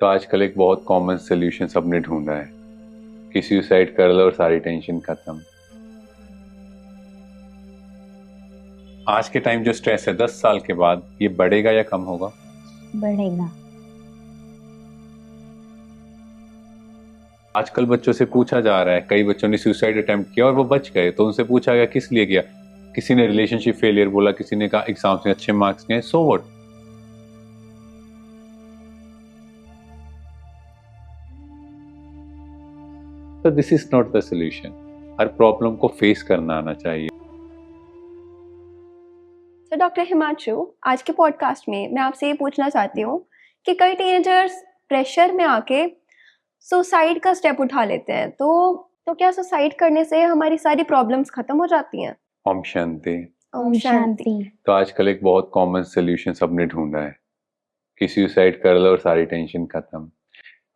तो आजकल एक बहुत कॉमन सोल्यूशन सबने ढूंढा है कि सुसाइड कर लो और सारी टेंशन खत्म। आज के टाइम जो स्ट्रेस है 10 साल के बाद ये बढ़ेगा या कम होगा? बढ़ेगा। आजकल बच्चों से पूछा जा रहा है, कई बच्चों ने सुसाइड अटेम्प्ट किया और वो बच गए, तो उनसे पूछा गया किस लिए किया। किसी ने रिलेशनशिप फेलियर बोला, किसी ने कहा एग्जाम्स में अच्छे मार्क्स नहीं, सो व्हाट। तो this is not the solution. Her problem को फेस करना आना चाहिए। तो डॉक्टर हिमांशु, आज के पॉडकास्ट में मैं आपसे ये पूछना चाहती हूँ कि कई टीनेजर्स प्रेशर में आके सुसाइड का स्टेप उठा लेते हैं, तो क्या सुसाइड करने से हमारी सारी प्रॉब्लम्स खत्म हो जाती हैं? ओम शांति। ओम शांति। तो आजकल एक बहुत कॉमन सोल्यूशन सबने ढूंढा है कि सुसाइड कर लो और सारी टेंशन खत्म।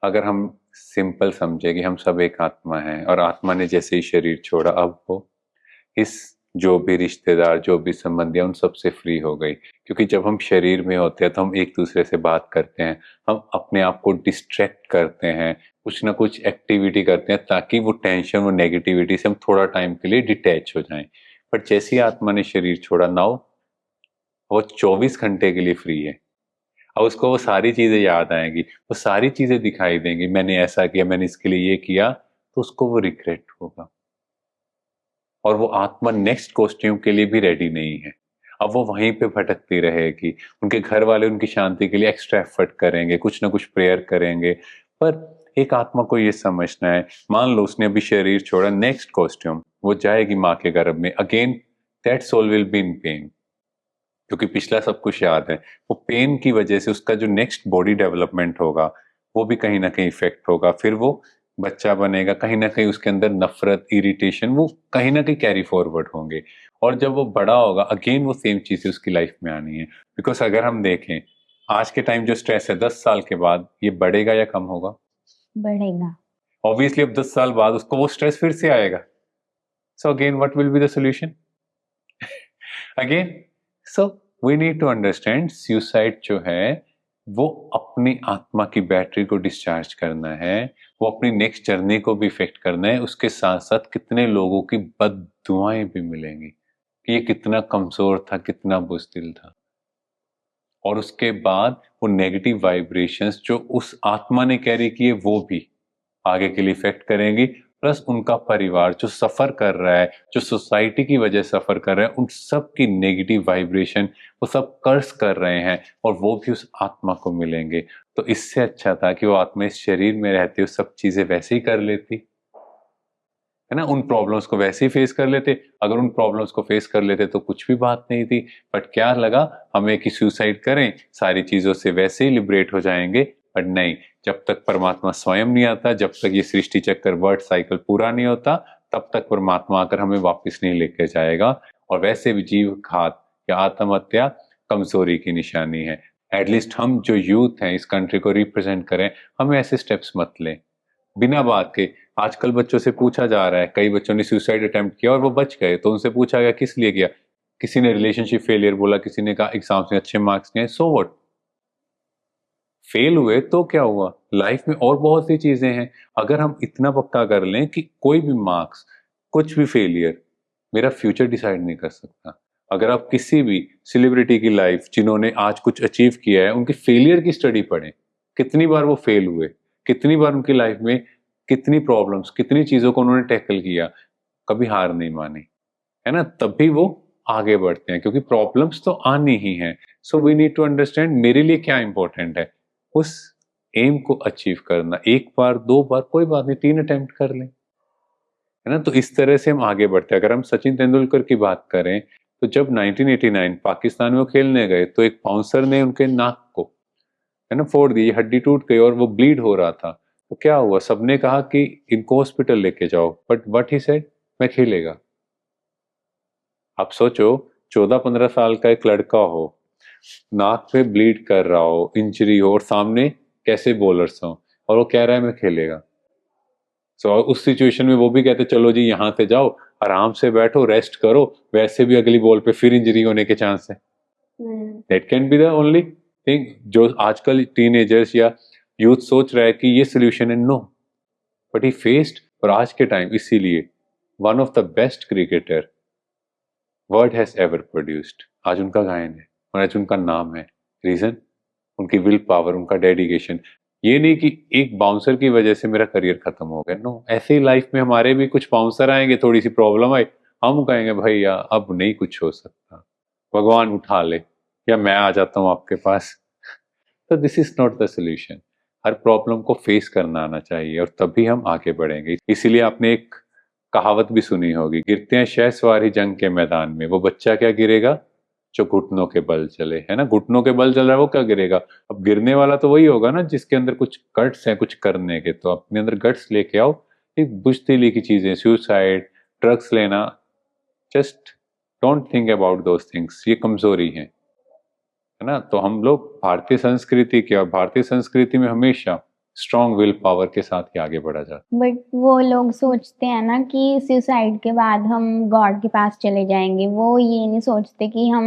अगर हम सिंपल समझे कि हम सब एक आत्मा है और आत्मा ने जैसे ही शरीर छोड़ा, अब वो इस जो भी रिश्तेदार, जो भी संबंधी उन सब से फ्री हो गई। क्योंकि जब हम शरीर में होते हैं तो हम एक दूसरे से बात करते हैं, हम अपने आप को डिस्ट्रैक्ट करते हैं, कुछ ना कुछ एक्टिविटी करते हैं ताकि वो टेंशन, वो नेगेटिविटी से हम थोड़ा टाइम के लिए डिटैच हो जाएं। बट जैसे ही आत्मा ने शरीर छोड़ा, नाउ वो 24 घंटे के लिए फ्री है। अब उसको वो सारी चीजें याद आएंगी, वो सारी चीजें दिखाई देंगी, मैंने ऐसा किया, मैंने इसके लिए ये किया, तो उसको वो रिग्रेट होगा। और वो आत्मा नेक्स्ट कॉस्ट्यूम के लिए भी रेडी नहीं है। अब वो वहीं पे भटकती रहेगी। उनके घर वाले उनकी शांति के लिए एक्स्ट्रा एफर्ट करेंगे, कुछ ना कुछ प्रेयर करेंगे, पर एक आत्मा को ये समझना है, मान लो उसने अभी शरीर छोड़ा, नेक्स्ट कॉस्ट्यूम वो जाएगी माँ के गर्भ में, again that soul will be in pain. क्योंकि पिछला सब कुछ याद है, वो पेन की वजह से उसका जो नेक्स्ट बॉडी डेवलपमेंट होगा वो भी कहीं ना कहीं इफेक्ट होगा। फिर वो बच्चा बनेगा, कहीं ना कहीं उसके अंदर नफरत, इरिटेशन वो कहीं ना कहीं कैरी फॉरवर्ड होंगे। और जब वो बड़ा होगा, अगेन वो सेम चीजें उसकी लाइफ में आनी है। बिकॉज अगर हम देखें आज के टाइम जो स्ट्रेस है 10 साल के बाद ये बढ़ेगा या कम होगा? बढ़ेगा। ऑब्वियसली अब 10 साल बाद उसको वो स्ट्रेस फिर से आएगा। So again what will be the solution? Again, so we need to understand, suicide जो है वो अपनी आत्मा की बैटरी को डिस्चार्ज करना है, वो अपनी नेक्स्ट जर्नी को भी इफेक्ट करना है। उसके साथ साथ कितने लोगों की बद्दुआएं भी मिलेंगी कि ये कितना कमजोर था, कितना बुज़दिल था। और उसके बाद वो नेगेटिव वाइब्रेशंस जो उस आत्मा ने कैरी किए वो भी आगे के लिए इफेक्ट करेंगी। प्लस उनका परिवार जो सफर कर रहा है, जो सोसाइटी की वजह सफर कर रहा है, उन सब की नेगेटिव वाइब्रेशन वो सब कर्स कर रहे हैं और वो भी उस आत्मा को मिलेंगे। तो इससे अच्छा था कि वो आत्मा इस शरीर में रहती, वो सब चीजें वैसे ही कर लेती, है ना, उन प्रॉब्लम्स को वैसे ही फेस कर लेते। अगर उन प्रॉब्लम्स को फेस कर लेते तो कुछ भी बात नहीं थी। बट क्या लगा हमें कि सुसाइड करें, सारी चीजों से वैसे ही लिबरेट हो जाएंगे। बट नहीं, जब तक परमात्मा स्वयं नहीं आता, जब तक ये सृष्टि चक्कर, वर्ड साइकिल पूरा नहीं होता, तब तक परमात्मा आकर हमें वापस नहीं लेके जाएगा। और वैसे भी जीव घात या आत्महत्या कमजोरी की निशानी है। एटलीस्ट हम जो यूथ हैं, इस कंट्री को रिप्रेजेंट करें, हमें ऐसे स्टेप्स मत लें बिना बात के। आजकल बच्चों से पूछा जा रहा है, कई बच्चों ने सुसाइड अटेम्प्ट किया और वो बच गए, तो उनसे पूछा गया किस लिए किया। किसी ने रिलेशनशिप फेलियर बोला, किसी ने कहा एग्जाम्स में अच्छे मार्क्स नहीं, सो व्हाट। फेल हुए तो क्या हुआ, लाइफ में और बहुत सी चीजें हैं। अगर हम इतना पक्का कर लें कि कोई भी मार्क्स, कुछ भी फेलियर मेरा फ्यूचर डिसाइड नहीं कर सकता। अगर आप किसी भी सेलिब्रिटी की लाइफ, जिन्होंने आज कुछ अचीव किया है, उनके फेलियर की स्टडी पढ़ें, कितनी बार वो फेल हुए, कितनी बार उनकी लाइफ में कितनी प्रॉब्लम्स, कितनी चीजों को उन्होंने टैकल किया, कभी हार नहीं मानी, है ना, तब भी वो आगे बढ़ते हैं। क्योंकि प्रॉब्लम्स तो आनी ही हैं। So we need to understand मेरे लिए क्या इंपॉर्टेंट है, उस एम को अचीव करना। एक बार, दो बार कोई बात नहीं, 3 अटेम्प्ट कर लें, है ना। तो इस तरह से हम आगे बढ़ते हैं। अगर हम सचिन तेंदुलकर की बात करें, तो जब 1989 पाकिस्तान में वो खेलने गए तो एक बाउंसर ने उनके नाक को, है ना, फोड़ दी, हड्डी टूट गई और वो ब्लीड हो रहा था। तो क्या हुआ, सबने कहा कि इनको हॉस्पिटल लेके जाओ, बट व्हाट ही सेड, मैं खेलेगा। आप सोचो, 14-15 साल का एक लड़का हो, नाक पे ब्लीड कर रहा हो, इंजरी हो, और सामने कैसे बॉलर्स हो, और वो कह रहा है मैं खेलेगा। सो उस सिचुएशन में वो भी कहते चलो जी यहाँ से जाओ, आराम से बैठो, रेस्ट करो, वैसे भी अगली बॉल पे फिर इंजरी होने के चांस है। That can be the only thing जो आजकल टीनेजर्स या यूथ सोच रहा है कि ये सोल्यूशन है, नो, बट ही फेस्ड। और आज के टाइम इसीलिए one of the best cricketer world has ever produced, आज उनका गायन है और आज उनका नाम है। रीजन उनकी विल पावर, उनका डेडिकेशन। ये नहीं कि एक बाउंसर की वजह से मेरा करियर खत्म हो गया, नो। ऐसे ही लाइफ में हमारे भी कुछ बाउंसर आएंगे, थोड़ी सी प्रॉब्लम आई, हम कहेंगे भैया अब नहीं कुछ हो सकता, भगवान उठा ले, या मैं आ जाता हूँ आपके पास। तो this is not the solution. Her problem को फेस करना आना चाहिए और तभी हम आगे बढ़ेंगे। इसीलिए आपने एक कहावत भी सुनी होगी, गिरते हैं शहसवार ही जंग के मैदान में, वो बच्चा क्या गिरेगा जो घुटनों के बल चले, है ना। घुटनों के बल चल रहा है वो क्या गिरेगा। अब गिरने वाला तो वही होगा ना जिसके अंदर कुछ गट्स हैं कुछ करने के। तो अपने अंदर गट्स लेके आओ। एक बुझदिली की चीजें, सुसाइड, ड्रग्स लेना, just don't think about those things, ये कमजोरी है ना। तो हम लोग भारतीय संस्कृति के, और भारतीय संस्कृति में हमेशा स्ट्रॉन्ग विल पावर के साथ ही आगे बढ़ा जाता। बट वो लोग सोचते हैं ना कि सुसाइड के बाद हम गॉड के पास चले जाएंगे, वो ये नहीं सोचते कि हम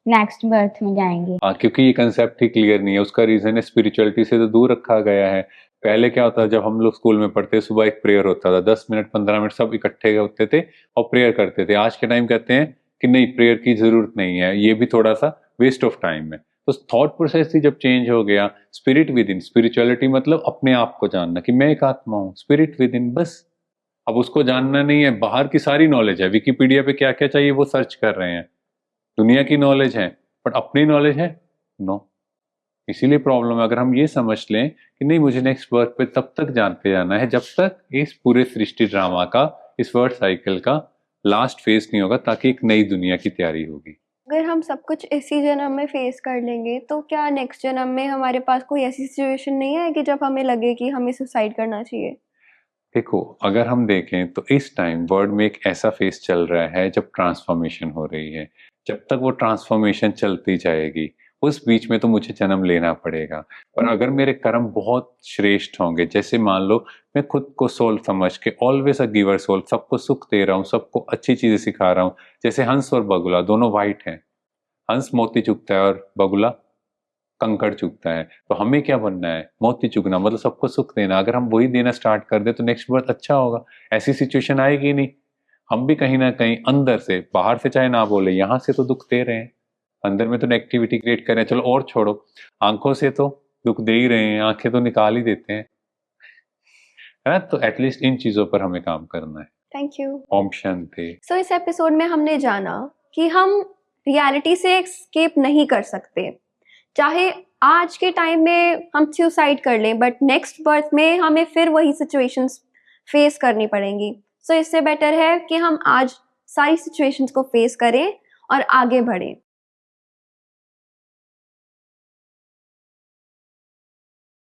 नेक्स्ट बर्थ में जाएंगे। हाँ, क्योंकि ये कंसेप्ट ही क्लियर नहीं है। उसका रीजन है स्पिरिचुअलिटी से तो दूर रखा गया है। पहले क्या होता था, जब हम लोग स्कूल में पढ़ते, सुबह एक प्रेयर होता था, 10 मिनट 15 मिनट सब इकट्ठे होते थे और प्रेयर करते थे। आज के टाइम कहते हैं कि नहीं, प्रेयर की जरूरत नहीं है, ये भी थोड़ा सा वेस्ट ऑफ टाइम है। तो थॉट प्रोसेस ही जब चेंज हो गया, स्पिरिट विद इन, स्पिरिचुअलिटी मतलब अपने आप को जानना कि मैं एक आत्मा हूँ, स्पिरिट विद इन, बस। अब उसको जानना नहीं है, बाहर की सारी नॉलेज है, विकिपीडिया पे क्या क्या चाहिए वो सर्च कर रहे हैं, दुनिया की नॉलेज है, बट अपनी नॉलेज है, नो। इसीलिए प्रॉब्लम है। अगर हम ये समझ लें कि नहीं, मुझे नेक्स्ट वर्क पे तब तक जानते जाना है जब तक इस पूरे सृष्टि ड्रामा का, इस वर्ड साइकिल का लास्ट फेज नहीं होगा, ताकि एक नई दुनिया की तैयारी होगी। अगर हम सब कुछ इसी जन्म में फेस कर लेंगे तो क्या नेक्स्ट जन्म में हमारे पास कोई ऐसी सिचुएशन नहीं है कि जब हमें लगे कि हमें सुसाइड करना चाहिए? देखो, अगर हम देखें तो इस टाइम वर्ल्ड में एक ऐसा फेज चल रहा है जब ट्रांसफॉर्मेशन हो रही है। जब तक वो ट्रांसफॉर्मेशन चलती जाएगी, उस बीच में तो मुझे जन्म लेना पड़ेगा। पर अगर मेरे कर्म बहुत श्रेष्ठ होंगे, जैसे मान लो मैं खुद को सोल समझ के, ऑलवेज अ गिवर सोल, सबको सुख दे रहा हूँ, सबको अच्छी चीजें सिखा रहा हूँ। जैसे हंस और बगुला दोनों वाइट हैं, हंस मोती चुगता है और बगुला कंकड़ चुगता है। तो हमें क्या बनना है, मोती चुगना, मतलब सबको सुख देना। अगर हम वही देना स्टार्ट कर दे तो नेक्स्ट बर्थ अच्छा होगा। ऐसी सिचुएशन आएगी नहीं। हम भी कहीं ना कहीं अंदर से, बाहर से चाहे ना बोले, यहाँ से तो दुख दे रहे हैं, अंदर में तो नेगेटिविटी क्रिएट कर रहे हैं। चलो और छोड़ो, आंखों से तो दुख दे ही रहे हैं, आंखें तो निकाल ही देते हैं, है ना। तो एटलीस्ट इन चीजों पर हमें काम करना है। Thank you. ओम शांति। सो इस एपिसोड में हमने जाना कि हम रियलिटी से एस्केप नहीं कर सकते। चाहे आज के टाइम में हम सुसाइड कर लें, बट नेक्स्ट बर्थ में हमें फिर वही सिचुएशंस फेस करनी पड़ेंगी। सो इससे बेटर है कि हम आज सारी सिचुएशंस को फेस करें और आगे बढ़ें।